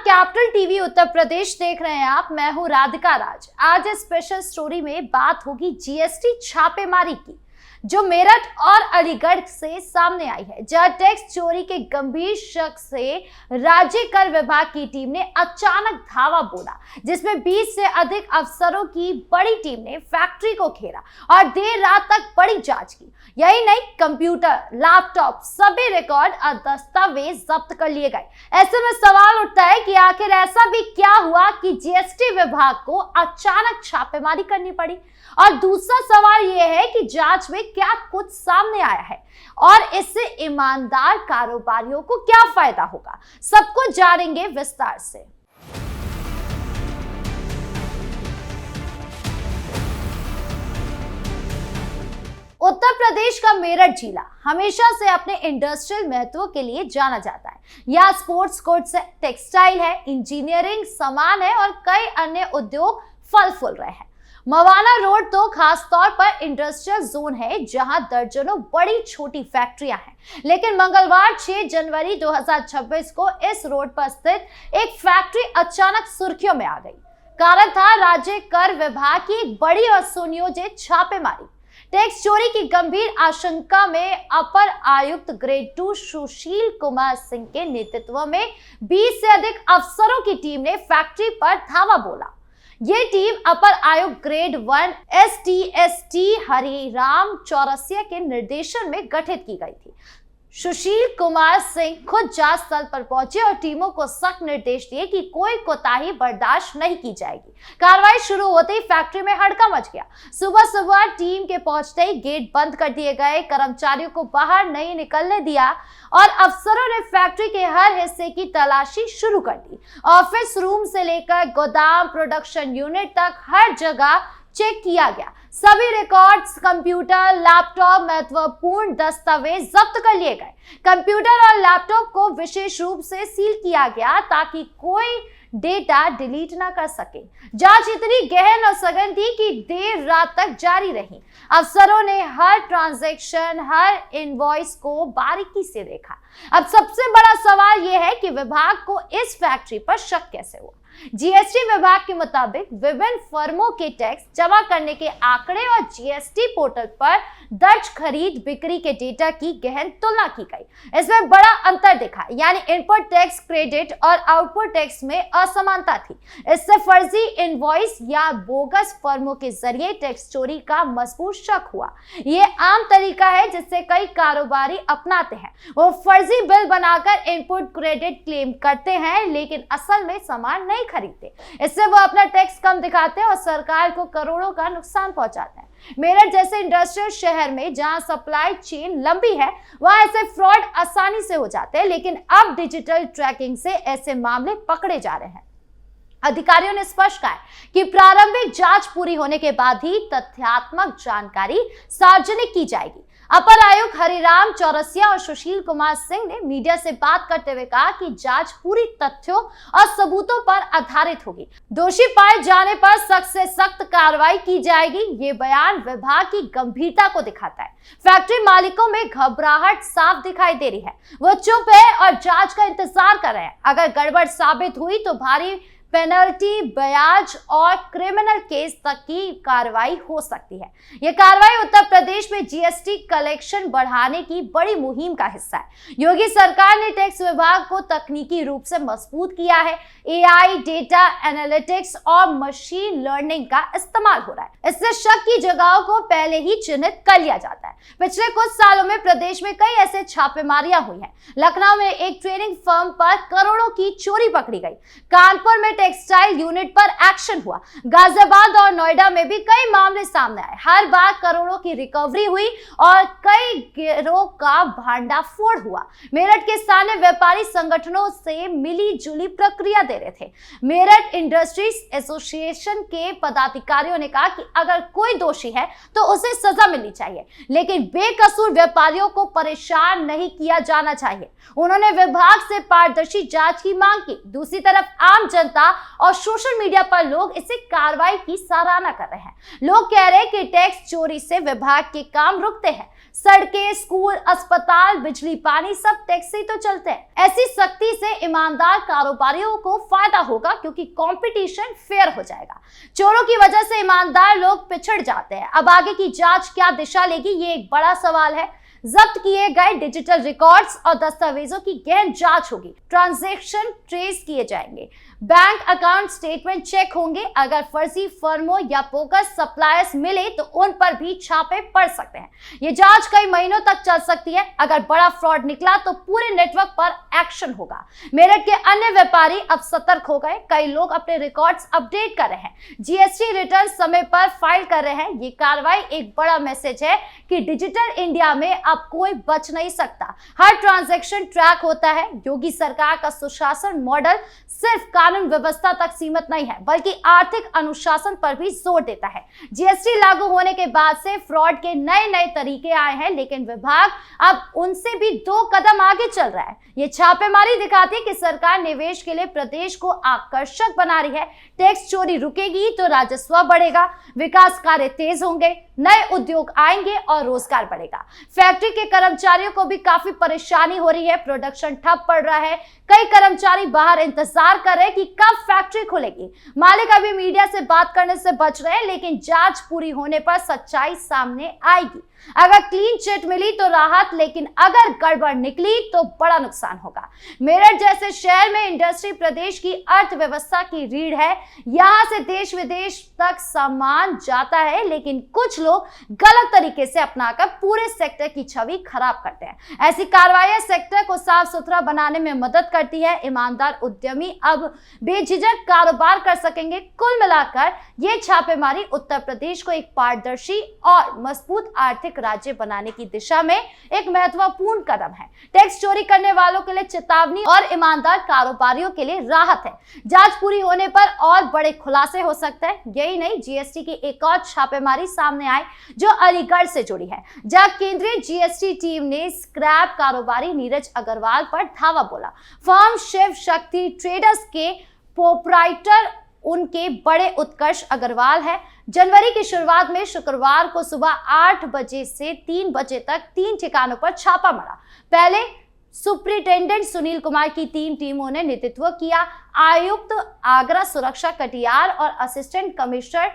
Capital TV Uttar Pradesh देख रहे हैं आप। मैं हूं राधिका राज। आज इस स्पेशल स्टोरी में बात होगी जीएसटी छापेमारी की, जो मेरठ और अलीगढ़ से सामने आई है, जहां टैक्स चोरी के गंभीर शक से राज्य कर विभाग की टीम ने अचानक धावा बोला, जिसमें 20 से अधिक अफसरों की बड़ी टीम ने फैक्ट्री को घेरा और देर रात तक बड़ी जांच की। यही नहीं, कंप्यूटर, लैपटॉप, सभी रिकॉर्ड और दस्तावेज जब्त कर लिए गए। ऐसे में सवाल उठता है कि आखिर ऐसा भी क्या हुआ कि जीएसटी विभाग को अचानक छापेमारी करनी पड़ी। और दूसरा सवाल यह है कि जांच में क्या कुछ सामने आया है और इससे ईमानदार कारोबारियों को क्या फायदा होगा, सब कुछ जानेंगे विस्तार से। उत्तर प्रदेश का मेरठ जिला हमेशा से अपने इंडस्ट्रियल महत्व के लिए जाना जाता है। यहाँ स्पोर्ट्स कोर्ट्स है, टेक्सटाइल है, इंजीनियरिंग सामान है और कई अन्य उद्योग फल फूल रहे हैं। मवाना रोड तो खास तौर पर इंडस्ट्रियल जोन है, जहां दर्जनों बड़ी छोटी फैक्ट्रियां हैं। लेकिन मंगलवार 6 जनवरी 2026 को इस रोड पर स्थित एक फैक्ट्री अचानक सुर्खियों में आ गई। कारण था राज्य कर विभाग की एक बड़ी और सुनियोजित छापेमारी। टैक्स चोरी की गंभीर आशंका में अपर आयुक्त ग्रेड 2 सुशील कुमार सिंह के नेतृत्व में 20 से अधिक अफसरों की टीम ने फैक्ट्री पर धावा बोला। ये टीम अपर आयुक्त ग्रेड 1 STST हरिराम चौरसिया के निर्देशन में गठित की गई थी। सुशील कुमार सिंह खुद जांच स्थल पर पहुंचे और टीमों को सख्त निर्देश दिए कि कोई कोताही बर्दाश्त नहीं की जाएगी। कार्रवाई शुरू होते ही फैक्ट्री में हड़कंप मच गया। सुबह सुबह टीम के पहुंचते ही गेट बंद कर दिए गए, कर्मचारियों को बाहर नहीं निकलने दिया और अफसरों ने फैक्ट्री के हर हिस्से की तलाशी शुरू कर दी। ऑफिस रूम से लेकर गोदाम, प्रोडक्शन यूनिट तक हर जगह चेक किया गया। सभी रिकॉर्ड्स, कंप्यूटर, लैपटॉप, महत्वपूर्ण दस्तावेज जब्त कर लिए गए। कंप्यूटर और लैपटॉप को विशेष रूप से सील किया गया ताकि कोई डेटा डिलीट ना कर सके। जांच इतनी गहन और सघन थी कि देर रात तक जारी रही। अफसरों ने हर ट्रांजैक्शन, हर इनवॉइस को बारीकी से देखा। अब सबसे बड़ा सवाल यह है कि विभाग को इस फैक्ट्री पर शक कैसे हुआ। जीएसटी विभाग के मुताबिक विभिन्न फर्मों के टैक्स जमा करने के आंकड़े और जीएसटी पोर्टल पर दर्ज खरीद बिक्री के डेटा की गहन तुलना की गई। इसमें बड़ा अंतर दिखा, यानी इनपुट टैक्स क्रेडिट और आउटपुट टैक्स में असमानता थी। इससे फर्जी इनवॉइस या बोगस फर्मों के जरिए टैक्स चोरी का मजबूत शक हुआ। ये आम तरीका है जिससे कई कारोबारी अपनाते हैं। वो फर्जी बिल बनाकर इनपुट क्रेडिट क्लेम करते हैं, लेकिन असल में सामान नहीं खरीदते। इससे वो अपना टैक्स कम दिखाते हैं और सरकार को करोड़ों का नुकसान पहुंचाते हैं। मेरठ जैसे इंडस्ट्रियल शहर में जहां सप्लाई चेन लंबी है, वहां ऐसे फ्रॉड आसानी से हो जाते हैं, लेकिन अब डिजिटल ट्रैकिंग से ऐसे मामले पकड़े जा रहे हैं। अधिकारियों ने स्पष्ट कहा कि प्रारंभिक जांच पूरी होने के बाद ही तथ्यात्मक जानकारी सार्वजनिक की जाएगी। अपर आयुक्त हरिराम चौरसिया और सुशील कुमार सिंह ने मीडिया से बात करते हुए कहा कि जांच पूरी तथ्यों और सबूतों पर आधारित होगी। दोषी पाए जाने पर सख्त से सख्त कार्रवाई की जाएगी। ये बयान विभाग की गंभीरता को दिखाता है। फैक्ट्री मालिकों में घबराहट साफ दिखाई दे रही है। वो चुप है और जांच का इंतजार कर रहे हैं। अगर गड़बड़ साबित हुई तो भारी पेनल्टी, ब्याज और क्रिमिनल केस तक की कार्रवाई हो सकती है। यह कार्रवाई उत्तर प्रदेश में जीएसटी कलेक्शन बढ़ाने की बड़ी मुहिम का हिस्सा है। योगी सरकार ने टैक्स विभाग को तकनीकी रूप से मजबूत किया है। एआई, डेटा एनालिटिक्स और मशीन लर्निंग का इस्तेमाल हो रहा है। इससे शक की जगहों को पहले ही चिन्हित कर लिया जाता है। पिछले कुछ सालों में प्रदेश में कई ऐसे छापेमारियां हुई हैं। लखनऊ में एक ट्रेनिंग फर्म पर करोड़ों की चोरी पकड़ी गई। कानपुर में टेक्सटाइल यूनिट पर एक्शन हुआ। गाजियाबाद और नोएडा में भी कई मामले सामने आए। हर बार करोड़ों की रिकवरी हुई और कई गिरोह का भांडाफोड़ हुआ। मेरठ के स्थानीय व्यापारी संगठनों से मिली जुली प्रक्रिया दे रहे थे। मेरठ इंडस्ट्रीज एसोसिएशन के पदाधिकारियों ने कहा कि अगर कोई दोषी है तो उसे सजा मिलनी चाहिए, लेकिन बेकसूर व्यापारियों को परेशान नहीं किया जाना चाहिए। उन्होंने विभाग से पारदर्शी जांच की मांग की। दूसरी तरफ आम जनता था और सोशल मीडिया पर लोग इसे कार्रवाई की सराहना कर रहे हैं। लोग कह रहे हैं कि टैक्स चोरी से विभाग के काम रुकते हैं। सड़कें, स्कूल, अस्पताल, बिजली, पानी सब टैक्स से ही तो चलते हैं। ऐसी सख्ती से ईमानदार कारोबारियों को फायदा होगा क्योंकि कंपटीशन फेयर हो जाएगा। चोरों की वजह से ईमानदार लोग पिछड़ जाते हैं। अब आगे की जांच क्या दिशा लेगी, ये एक बड़ा सवाल है। जब्त किए गए डिजिटल रिकॉर्ड्स और दस्तावेजों की गहन जांच होगी। ट्रांजैक्शन ट्रेस किए जाएंगे, बैंक अकाउंट स्टेटमेंट चेक होंगे। अगर फर्जी फर्मों या बोगस सप्लायर्स मिले तो उन पर भी छापे पड़ सकते हैं। ये जांच कई महीनों तक चल सकती है। अगर बड़ा फ्रॉड निकला तो पूरे नेटवर्क पर एक्शन होगा। मेरठ के अन्य व्यापारी अब सतर्क हो गए। कई लोग अपने रिकॉर्ड्स अपडेट कर रहे हैं, जीएसटी रिटर्न समय पर फाइल कर रहे हैं। ये कार्रवाई एक बड़ा मैसेज है कि डिजिटल इंडिया में अब कोई बच नहीं सकता। हर ट्रांजैक्शन ट्रैक होता है। योगी सरकार का सुशासन मॉडल सिर्फ कानून व्यवस्था तक सीमित नहीं है बल्कि आर्थिक अनुशासन पर भी जोर देता है। जीएसटी लागू होने के बाद से फ्रॉड के नए नए तरीके आए हैं, लेकिन विभाग अब उनसे भी 2 कदम आगे चल रहा है। ये छापेमारी दिखाती है कि सरकार निवेश के लिए प्रदेश को आकर्षक बना रही है। टैक्स चोरी रुकेगी तो राजस्व बढ़ेगा, विकास कार्य तेज होंगे, नए उद्योग आएंगे और रोजगार बढ़ेगा। फैक्ट्री के कर्मचारियों को भी काफी परेशानी हो रही है। प्रोडक्शन ठप पड़ रहा है। कई कर्मचारी बाहर इंतजार कर रहे हैं कि कब फैक्ट्री खुलेगी। मालिक अभी मीडिया से बात करने से बच रहे हैं, लेकिन जांच पूरी होने पर सच्चाई सामने आएगी। अगर क्लीन चिट मिली तो राहत, लेकिन अगर गड़बड़ निकली तो बड़ा नुकसान होगा। मेरठ जैसे शहर में इंडस्ट्री प्रदेश की अर्थव्यवस्था की रीढ़ है। यहां से देश विदेश तक सामान जाता है, लेकिन कुछ लोग गलत तरीके से अपनाकर पूरे सेक्टर की छवि खराब करते हैं। ऐसी कार्रवाई सेक्टर को साफ सुथरा बनाने में मदद करती है। ईमानदार उद्यमी अब बेझिझक कारोबार कर सकेंगे। कुल मिलाकर ये छापेमारी उत्तर प्रदेश को एक पारदर्शी और मजबूत आर्थिक राज्य बनाने की दिशा में एक महत्वपूर्ण कदम है। टैक्स चोरी करने वालों के लिए चेतावनी और ईमानदार कारोबारियों के लिए राहत है। जांच पूरी होने पर और बड़े खुलासे हो सकते हैं। यही नहीं, जीएसटी की एक और छापेमारी सामने आई जो अलीगढ़ से जुड़ी है, जहां केंद्रीय जीएसटी टीम ने स्क्रैप कारोबारी नीरज अग्रवाल पर धावा बोला। फर्म शिव शक्ति ट्रेडर्स के प्रोप्राइटर उनके बड़े उत्कर्ष अग्रवाल है। जनवरी की शुरुआत में शुक्रवार को सुबह 8 बजे से 3 बजे तक 3 ठिकानों पर छापा मारा। पहले सुप्रिंटेंडेंट सुनील कुमार की 3 टीमों ने नेतृत्व किया। आयुक्त आगरा सुरक्षा कटियार और assistant commissioner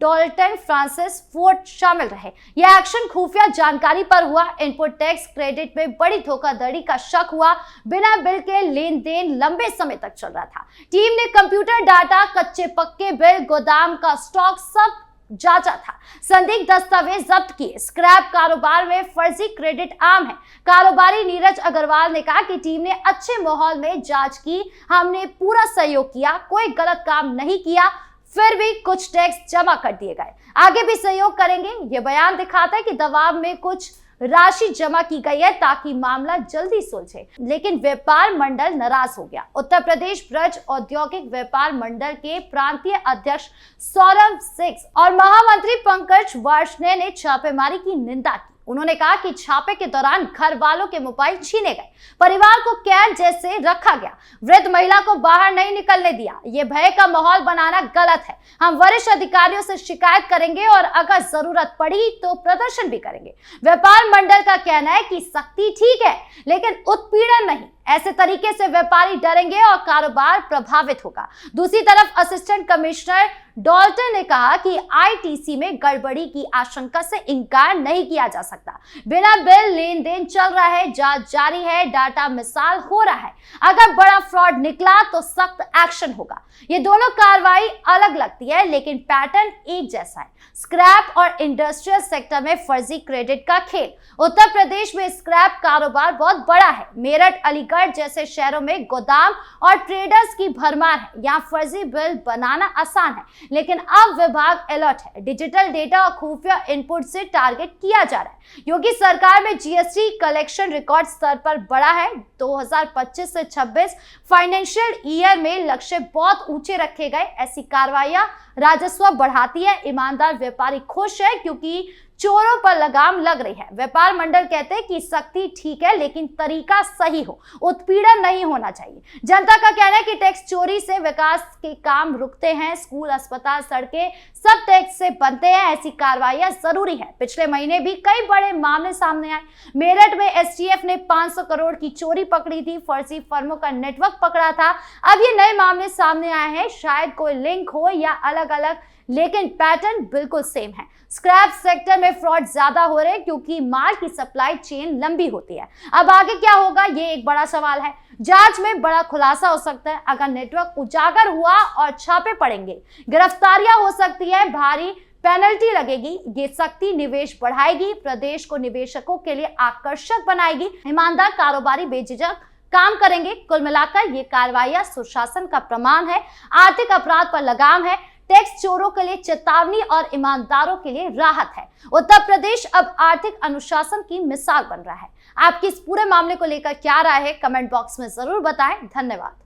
Dalton Francis fort शामिल रहे। यह एक्शन खुफिया जानकारी पर हुआ। इनपुट टैक्स क्रेडिट में बड़ी धोखाधड़ी का शक हुआ। बिना बिल के लेन देन लंबे समय तक चल रहा था। टीम ने कंप्यूटर डाटा, कच्चे पक्के बिल, गोदाम का स्टॉक सब जांचा था। संदिग्ध दस्तावेज जब्त किए। स्क्रैप कारोबार में फर्जी क्रेडिट आम है। कारोबारी नीरज अग्रवाल ने कहा कि टीम ने अच्छे माहौल में जांच की। हमने पूरा सहयोग किया, कोई गलत काम नहीं किया, फिर भी कुछ टैक्स जमा कर दिए गए। आगे भी सहयोग करेंगे। यह बयान दिखाता है कि दबाव में कुछ राशि जमा की गई है ताकि मामला जल्दी सुलझे, लेकिन व्यापार मंडल नाराज हो गया। उत्तर प्रदेश ब्रज औद्योगिक व्यापार मंडल के प्रांतीय अध्यक्ष सौरभ सिंह और महामंत्री पंकज वार्ष्णेय ने छापेमारी की निंदा की। उन्होंने कहा कि छापे के दौरान घर वालों के मोबाइल छीने गए, परिवार को कैद जैसे रखा गया, वृद्ध महिला को बाहर नहीं निकलने दिया। ये भय का माहौल बनाना गलत है। हम वरिष्ठ अधिकारियों से शिकायत करेंगे और अगर जरूरत पड़ी तो प्रदर्शन भी करेंगे। व्यापार मंडल का कहना है कि सख्ती ठीक है, लेकिन उत्पीड़न नहीं। ऐसे तरीके से व्यापारी डरेंगे और कारोबार प्रभावित होगा। दूसरी तरफ असिस्टेंट कमिश्नर डॉल्टन ने कहा कि आईटीसी में गड़बड़ी की आशंका से इनकार नहीं किया जा सकता। बिना बिल लेन देन चल रहा है, जांच जारी है, डाटा मिसाल हो रहा है। अगर बड़ा फ्रॉड निकला तो सख्त एक्शन होगा। ये दोनों कार्रवाई अलग लगती है, लेकिन पैटर्न एक जैसा है। स्क्रैप और इंडस्ट्रियल सेक्टर में फर्जी क्रेडिट का खेल। उत्तर प्रदेश में स्क्रैप कारोबार बहुत बड़ा है। मेरठ, अलीगढ़ जैसे शहरों में गोदाम और ट्रेडर्स की भरमार है। यहाँ फर्जी बिल बनाना आसान है, लेकिन अब विभाग अलर्ट है। डिजिटल डेटा और खुफिया इनपुट से टारगेट किया जा रहा है। योगी सरकार में जीएसटी कलेक्शन रिकॉर्ड स्तर पर बढ़ा है। 2025 से 26 फाइनेंशियल ईयर में लक्ष्य बहुत ऊंचे रखे गए। ऐसी कार्रवाइयां राजस्व बढ़ाती है। ईमानदार व्यापारी खुश है क्योंकि चोरों पर लगाम लग रही है। व्यापार मंडल कहते हैं कि सख्ती ठीक है लेकिन तरीका सही हो, उत्पीड़न नहीं होना चाहिए। जनता का कहना है कि टैक्स चोरी से विकास के काम रुकते हैं, स्कूल, अस्पताल, सड़कें सब टैक्स से बनते हैं, ऐसी कार्रवाइयां जरूरी है। पिछले महीने भी कई बड़े मामले सामने आए। मेरठ में एसटीएफ ने 500 करोड़ की चोरी पकड़ी थी, फर्जी फर्मों का नेटवर्क पकड़ा था। अब ये नए मामले सामने आए हैं, शायद कोई लिंक हो या अलग अलग, लेकिन पैटर्न बिल्कुल सेम है। स्क्रैप सेक्टर में फ्रॉड ज्यादा हो रहे हैं क्योंकि माल की सप्लाई चेन लंबी होती है। अब आगे क्या होगा, ये एक बड़ा सवाल है। जांच में बड़ा खुलासा हो सकता है। अगर नेटवर्क उजागर हुआ और छापे पड़ेंगे, गिरफ्तारियां हो सकती है, भारी पेनल्टी लगेगी। ये सख्ती निवेश बढ़ाएगी, प्रदेश को निवेशकों के लिए आकर्षक बनाएगी, ईमानदार कारोबारी बेझिझक काम करेंगे। कुल मिलाकर ये कार्रवाइयां सुशासन का प्रमाण है, आर्थिक अपराध पर लगाम है, टैक्स चोरों के लिए चेतावनी और ईमानदारों के लिए राहत है। उत्तर प्रदेश अब आर्थिक अनुशासन की मिसाल बन रहा है। आपकी इस पूरे मामले को लेकर क्या राय है, कमेंट बॉक्स में जरूर बताएं। धन्यवाद।